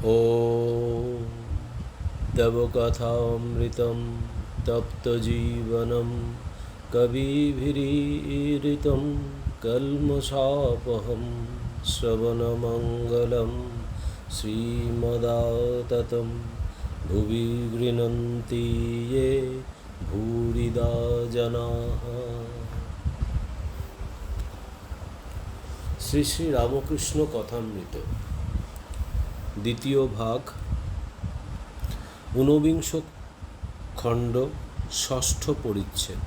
ॐ तव कथामृतं तप्तजीवनं कविभिरीरितं कल्मषापहं श्रवणमङ्गलं श्रीमदाततं भुवि गृह्णन्ति ये भूरिदा जनाः। শ্রী শ্রী রামকৃষ্ণ কথামৃত দ্বিতীয় ভাগ ঊনবিংশ খণ্ড ষষ্ঠ পরিচ্ছেদ।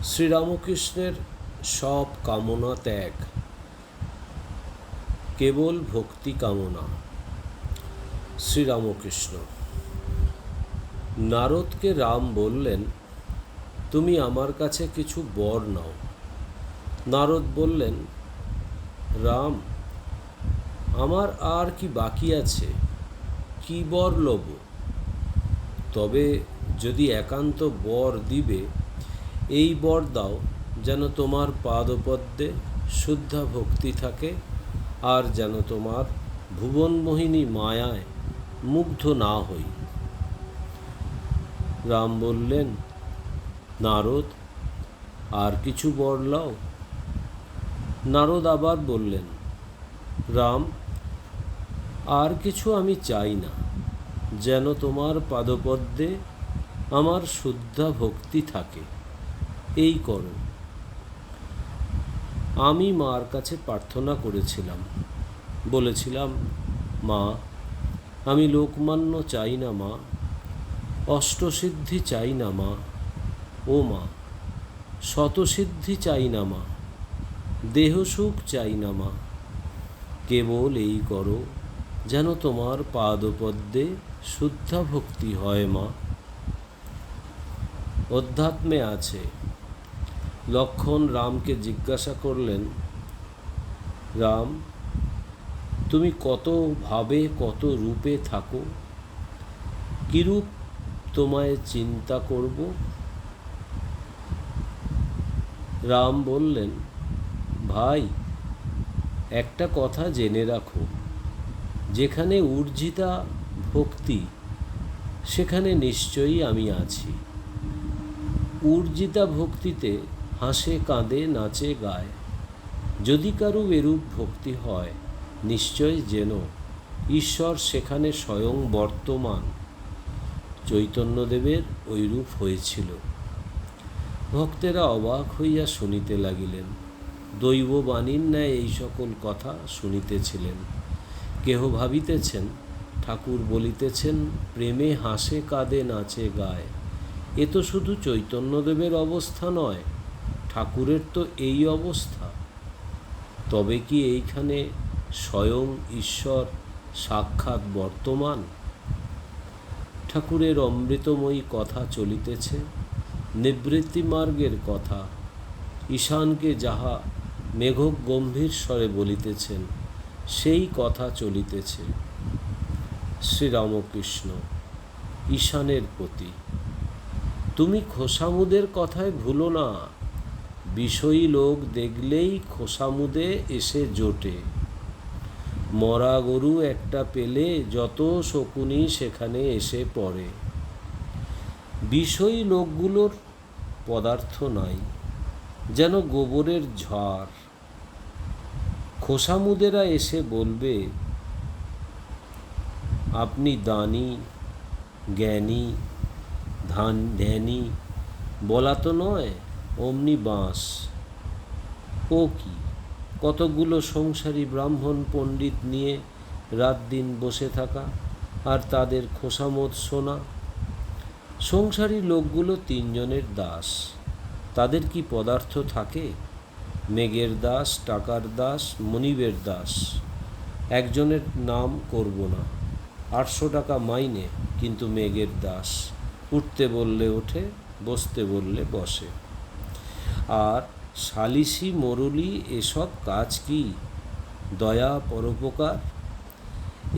শ্রীরামকৃষ্ণের সব কামনা ত্যাগ, কেবল ভক্তি কামনা। শ্রীরামকৃষ্ণ নারদকে রাম বললেন, তুমি আমার কাছে কিছু বর নাও। নারদ বললেন, রাম, আমার আর কি বাকি আছে, কি বর লব? তবে যদি একান্ত বর দিবে, এই বর দাও যেন তোমার পাদপদ্মে শুদ্ধা ভক্তি থাকে, আর যেন তোমার ভুবনমোহিনী মায়ায় মুগ্ধ না হই। রাম বললেন, নারদ, আর কিছু বর লাও। নারদ আবার বললেন, রাম, আর কিছু আমি চাই না, যেন তোমার পাদপদ্মে আমার শুদ্ধা ভক্তি থাকে, এই করো। আমি মার কাছে প্রার্থনা করেছিলাম, বলেছিলাম, মা, আমি লোকমান্য চাই না মা, অষ্টসিদ্ধি চাই না মা, ও মা, শতসিদ্ধি চাই না মা, দেহসুখ চাই না মা, কেবল এই করো যেন তোমার পাদপদ্মে শুদ্ধা ভক্তি হয় মা। অধ্যাত্মে আছে। লক্ষ্মণ রামকে জিজ্ঞাসা করলেন, রাম, তুমি কত ভাবে কত রূপে থাকো, কিরূপ তোমায় চিন্তা করব? রাম বললেন, ভাই, একটা কথা জেনে রাখো, যেখানে উর্জিতা ভক্তি সেখানে নিশ্চয়ই আমি আছি। উর্জিতা ভক্তিতে হাসে কাঁদে নাচে গায়। যদি কারু এরূপ ভক্তি হয়, নিশ্চয় যেন ঈশ্বর সেখানে স্বয়ং বর্তমান। চৈতন্যদেবের ঐরূপ হয়েছিল। ভক্তেরা অবাক হইয়া শুনিতে লাগিলেন। দৈববাণীর ন্যায় এই সকল কথা শুনিতেছিলেন। কেহ ভাবিতেছেন ঠাকুর বলিতেছেন, প্রেমে হাসে কাঁদে নাচে গায়। এ তো শুধু চৈতন্যদেবের অবস্থা নয়, ঠাকুরের তো এই অবস্থা। তবে কি এইখানে স্বয়ং ঈশ্বর সাক্ষাৎ বর্তমান? ঠাকুরের অমৃতময়ী কথা চলিতেছে, নিবৃত্তি মার্গের কথা। ঈশানকে যাহা মেঘক গম্ভীর স্বরে বলিতেছেন, সেই কথা চলিতেছে। শ্রীরামকৃষ্ণ ঈশানের প্রতি, তুমি খোসামুদের কথায় ভুলো না। বিষয়ী লোক দেখলেই খোসামুদে এসে জোটে। মরা গরু একটা পেলে যত শকুনি সেখানে এসে পড়ে। বিষয়ী লোকগুলোর পদার্থ নাই, যেন গোবরের ঝড়। খোসামুদেরা এসে বলবে, আপনি দানি, জ্ঞানী, ধ্যানী, বলা তো নয়, অমনি বাঁশ। ও কি, কতগুলো সংসারী ব্রাহ্মণ পণ্ডিত নিয়ে রাত দিন বসে থাকা, আর তাদের খোসামত শোনা। সংসারী লোকগুলো তিনজনের দাস। তাদের কি পদার্থ থাকে? মেঘের দাস, টাকার দাস, মনিবের দাস। একজনের নাম করব না, 800 টাকা মাইনে, কিন্তু মেঘের দাস। উঠতে বললে ওঠে, বসতে বললে বসে। আর সালিসি মরুলি এসব কাজ কি? দয়া পরোপকার,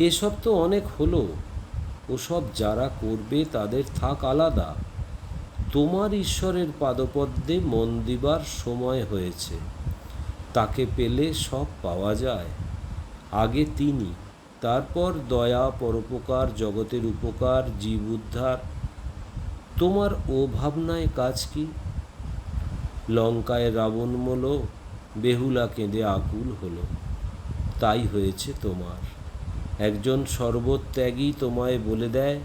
এসব তো অনেক হলো। ওসব যারা করবে তাদের থাক আলাদা। তোমার ঈশ্বরের পাদপদ্মে মন দিবার সময় হয়েছে। তাকে পেলে সব পাওয়া যায়। আগে তিনি, তারপর দয়া, পরোপকার, জগতের উপকার, জীব উদ্ধার। তোমার ও ভাবনায় কাজ কি? লঙ্কায় রাবণ মল, বেহুলা কেঁদে আকুল হলো, তাই হয়েছে তোমার। একজন সর্বত্যাগী তোমায় বলে দেয়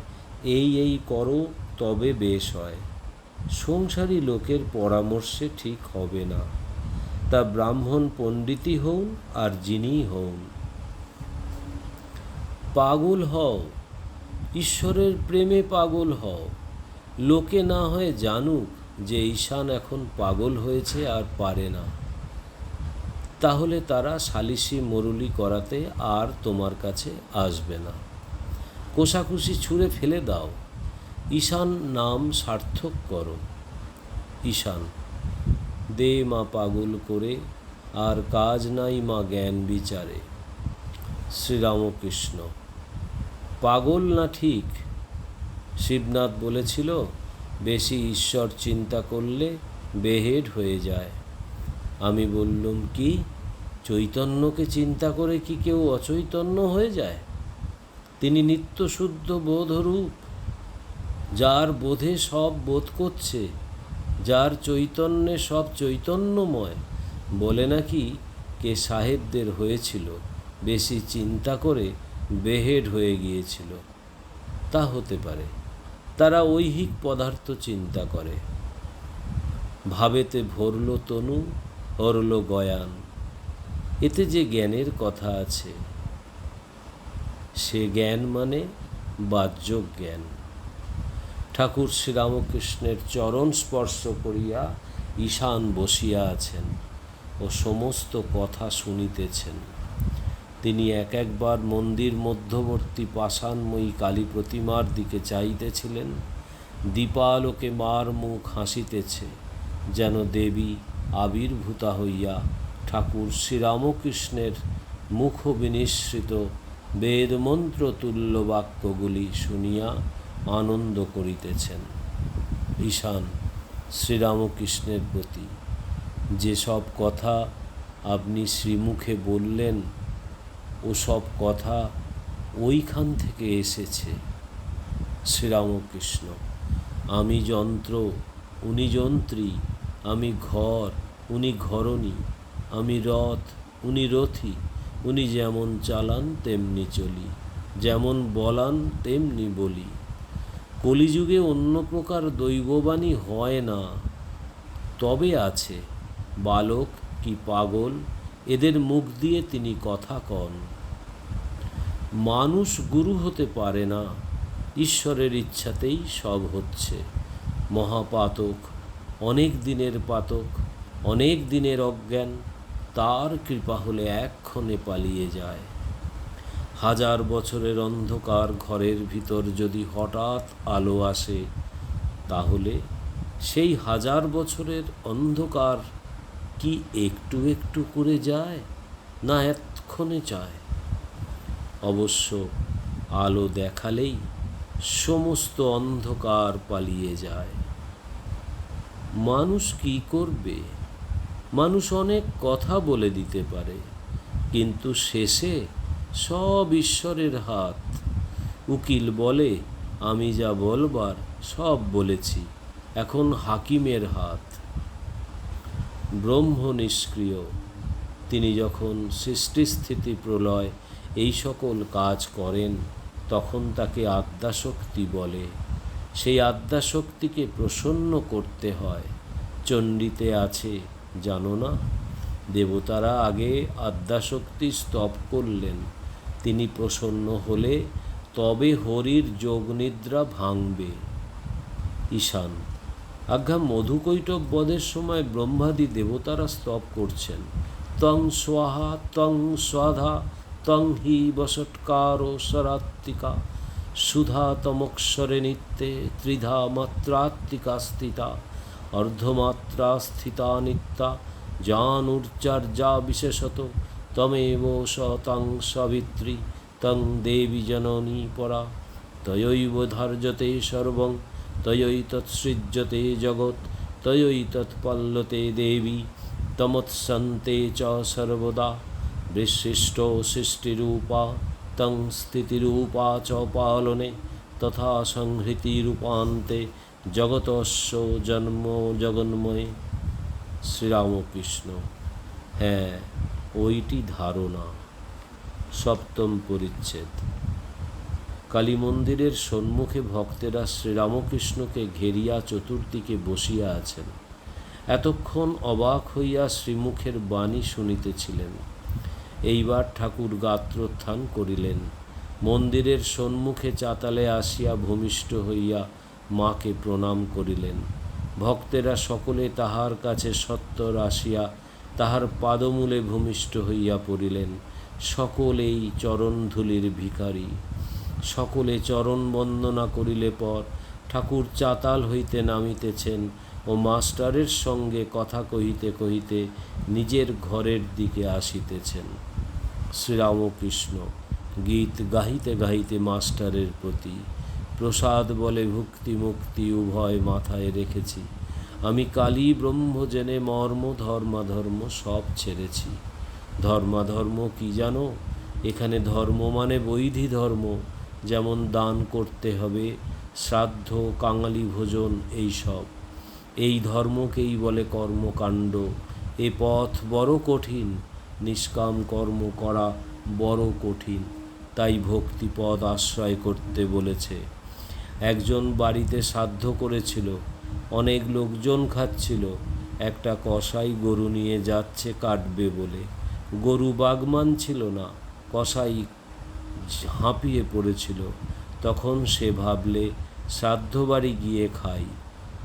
এই এই করো, তবে বেশ হয়। সংসারী লোকের পরামর্শে ঠিক হবে না, তা ব্রাহ্মণ পণ্ডিতই হউন আর যিনিই হউন। পাগল হও, ঈশ্বরের প্রেমে পাগল হও। লোকে না হয় জানুক যে ঈশান এখন পাগল হয়েছে আর পারে না, তাহলে তারা সালিশি মরুলি করাতে আর তোমার কাছে আসবে না। কোষাকুষি ছুঁড়ে ফেলে দাও, ঈশান নাম সার্থক করো। ঈশান দে মা পাগল করে, আর কাজ নাই মা জ্ঞান বিচারে। শ্রীরামকৃষ্ণ পাগল না ঠিক? শিবনাথ বলেছিল বেশি ঈশ্বর চিন্তা করলে বেহেড হয়ে যায়। আমি বললুম কি, চৈতন্যকে চিন্তা করে কি কেউ অচৈতন্য হয়ে যায়? তিনি নিত্যশুদ্ধ বোধরূপ, যার বোধে সব বোধ করছে, যার চৈতন্যে সব চৈতন্যময়। বলে নাকি কে সাহেবদের হয়েছিল, বেশি চিন্তা করে বেহেড হয়ে গিয়েছিল। তা হতে পারে, তারা ঐহিক পদার্থ চিন্তা করে। ভাবেতে ভরল তনু, হরল গয়ান। এতে যে জ্ঞানের কথা আছে, সে জ্ঞান মানে বাহ্য জ্ঞান। ঠাকুর শ্রীরামকৃষ্ণের চরণ স্পর্শ করিয়া ঈশান বসিয়া আছেন ও সমস্ত কথা শুনিতেছেন। তিনি এক একবার মন্দির মধ্যবর্তী পাষাণময়ী কালী প্রতিমার দিকে চাইতেছিলেন। দীপালোকে মার মুখ হাসিতেছে, যেন দেবী আবির্ভূতা হইয়া ঠাকুর শ্রীরামকৃষ্ণের মুখ বিনিসৃত বেদমন্ত্র তুল্য বাক্যগুলি শুনিয়া আনন্দ করিতেছেন। ঈশান শ্রীরামকৃষ্ণের প্রতি যেসব কথা আপনি শ্রীমুখে বললেন, ও সব কথা ওইখান থেকে এসেছে। শ্রীরামকৃষ্ণ আমি যন্ত্র, উনি যন্ত্রী। আমি ঘর, উনি ঘরণী। আমি রথ, উনি রথী। উনি যেমন চালান তেমনি চলি, যেমন বলান তেমনি বলি। কলিযুগে অন্য প্রকার দৈববাণী হয় না, তবে আছে বালক কি পাগল, এদের মুখ দিয়ে তিনি কথা কন। মানুষ গুরু হতে পারে না, ঈশ্বরের ইচ্ছাতেই সব হচ্ছে। মহাপাতক, অনেক দিনের পাতক, অনেক দিনের অজ্ঞান, তার কৃপা হলে এক্ষণে পালিয়ে যায়। 1000 বছরের অন্ধকার ঘরের ভিতর যদি হঠাৎ আলো আসে, তাহলে সেই 1000 বছরের অন্ধকার কি একটু একটু করে যায়, না এক্ষণে চায়? অবশ্য আলো দেখালেই সমস্ত অন্ধকার পালিয়ে যায়। মানুষ কি করবে? মানুষ অনেক কথা বলে দিতে পারে, কিন্তু শেষে সব ঈশ্বরের হাত। উকিল বলে আমি যা বলবার সব বলেছি, এখন হাকিমের হাত। ব্রহ্ম নিষ্ক্রিয়, তিনি যখন সৃষ্টিস্থিতি প্রলয় এই সকল কাজ করেন, তখন তাকে আদ্যাশক্তি বলে। সেই আদ্যাশক্তিকে প্রসন্ন করতে হয়। চণ্ডীতে আছে জানো না? দেবতারা আগে আদ্যাশক্তি স্তব করলেন, তিনি প্রসন্ন হলে তবে হরির যোগনিদ্রা ভাঙবে। ঈশান আজ্ঞা মধুকৈটব বধের সময় ব্রহ্মাদি দেবতারা স্তব করছেন। তং স্বাহা তং স্বাধা তং হি বসৎকার সরাত্মিকা সুধা তমক্ষরে নিত্যে ত্রিধা মাত্রাত্মিকা স্থিতা অর্ধমাত্রা স্থিতা নিত্যা জানুর্চার্যা বিশেষত তমেব স তং সাবিত্রী তং দেবী জননী পরা তয়ৈব ধার্যতে সর্বং তয়ৈতৎসৃজ্যতে জগৎ তয়ৈতৎপল্লতে দেবী তমৎসন্তে চ সর্বদা বিশিষ্ট সৃষ্টিরূপা तं स्थितिरूपा च पालने तथा संहृतिरूपान्ते জগতস্য জন্ম জগন্ময়ে। শ্রীরামকৃষ্ণ: হ্যাঁ, ওইটি ধারণা। সপ্তম পরিচ্ছেদ। কালী মন্দিরের সম্মুখে ভক্তেরা শ্রীরামকৃষ্ণকে ঘেরিয়া চতুর্দিকে বসিয়া আছেন। এতক্ষণ অবাক হইয়া শ্রীমুখের বাণী শুনিতেছিলেন। এইবার ঠাকুর গাত্রোত্থান করিলেন। মন্দিরের সম্মুখে চাতালে আসিয়া ভূমিষ্ঠ হইয়া মাকে প্রণাম করিলেন। ভক্তেরা সকলে তাহার কাছে সত্বর আসিয়া তাহার পাদমূলে ভূমিষ্ঠ হইয়া পড়িলেন। সকলেই চরণধূলির ভিখারী। সকলে চরণ বন্দনা করিলে পর ঠাকুর চাতাল হইতে নামিতেছেন ও মাস্টারের সঙ্গে কথা কহিতে কহিতে নিজের ঘরের দিকে আসিতেছেন। শ্রীরামকৃষ্ণ গীত গাহিতে গাহিতে মাস্টারের প্রতি: প্রসাদ বলে ভক্তি মুক্তি উভয় মাথায় রেখেছি। আমি কালী ব্রহ্ম জেনে মর্ম ধর্মাধর্ম সব ছেড়েছি। ধর্মাধর্ম কি জানো? এখানে ধর্ম মানে বৈধি ধর্ম, যেমন দান করতে হবে, শ্রাদ্ধ, কাঙালি ভোজন, এইসব। এই ধর্মকেই বলে কর্মকাণ্ড। এ পথ বড় কঠিন, নিষ্কাম কর্ম করা বড় কঠিন, তাই ভক্তিপদ আশ্রয় করতে বলেছে। একজন বাড়িতে শ্রাদ্ধ করেছিল, অনেক লোকজন খাচ্ছিল। একটা কসাই গরু নিয়ে যাচ্ছে কাটবে বলে। গরু বাগমান ছিল না, কসাই হাঁপিয়ে পড়েছিল। তখন সে ভাবলে শ্রাদ্ধ বাড়ি গিয়ে খাই,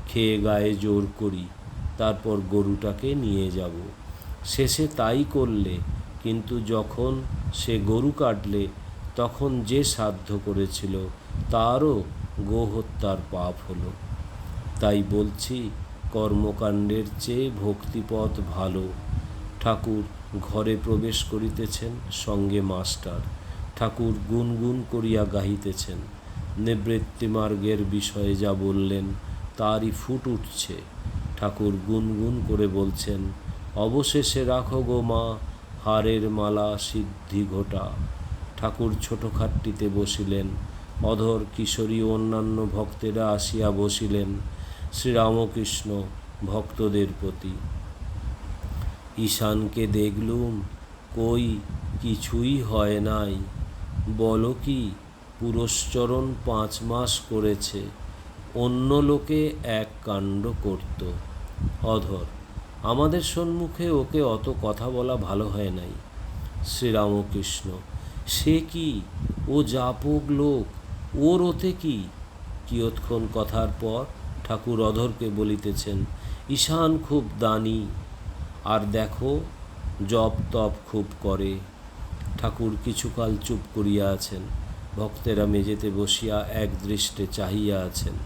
খেয়ে গায়ে জোর করি, তারপর গরুটাকে নিয়ে যাব। শেষে তাই করলে, কিন্তু যখন সে গরু কাটলে তখন যে শ্রাদ্ধ করেছিল তারও গোহত্যার পাপ হলো। তাই বলছি, কর্মকাণ্ডের চেয়ে ভক্তিপথ ভালো। ঠাকুর ঘরে প্রবেশ করিতেছেন, সঙ্গে মাস্টার। ঠাকুর গুনগুন করিয়া গাহিতেছেন। নিবৃত্তিমার্গের বিষয়ে যা বললেন তারই ফুট উঠছে। ঠাকুর গুনগুন করে বলছেন: অবশেষে রাখো গো মা হারের মালা সিদ্ধি ঘটা। ঠাকুর ছোট খাটটিতে বসিলেন। অধর, কিশোরী ও অন্যান্য ভক্তেরা আসিয়া বসিলেন। শ্রীরামকৃষ্ণ ভক্তদের প্রতি: ঈশানকে দেখলুম, কই কিছুই হয় নাই। বলো কি, পুরশ্চরণ 5 মাস করেছে। অন্য লোকে এক কাণ্ড করত। অধর: আমাদের সম্মুখে ওকে অত কথা বলা ভালো হয় নাই। শ্রীরামকৃষ্ণ: সে কি, ও জাপক লোক, ওর ওতে কি? কিয়ৎক্ষণ কথার পর ঠাকুর অধরকে বলিতেছেন: ঈশান খুব দানি, আর দেখো জপ তপ খুব করে। ঠাকুর কিছুকাল চুপ করিয়া আছেন। ভক্তেরা মেঝেতে বসিয়া একদৃষ্টে চাহিয়া আছেন।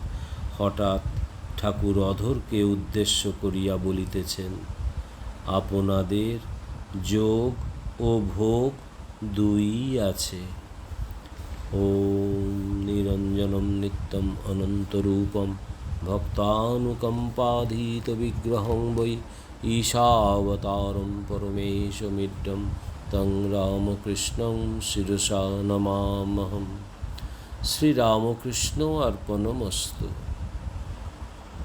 হঠাৎ ঠাকুর অধরকে উদ্দেশ্য করিয়া বলিতেছেন: আপনাদের যোগ ও ভোগ দুই আছে। ওম নিরঞ্জনম নিত্যম অনন্তরূপম ভক্তানুকম্পাধীত বিগ্রহং বৈ ঈশাবতারম পরমেশমিড্ডম তং রামকৃষ্ণং শিরসা নমামহম। শ্রীরামকৃষ্ণ অর্পণমস্তু।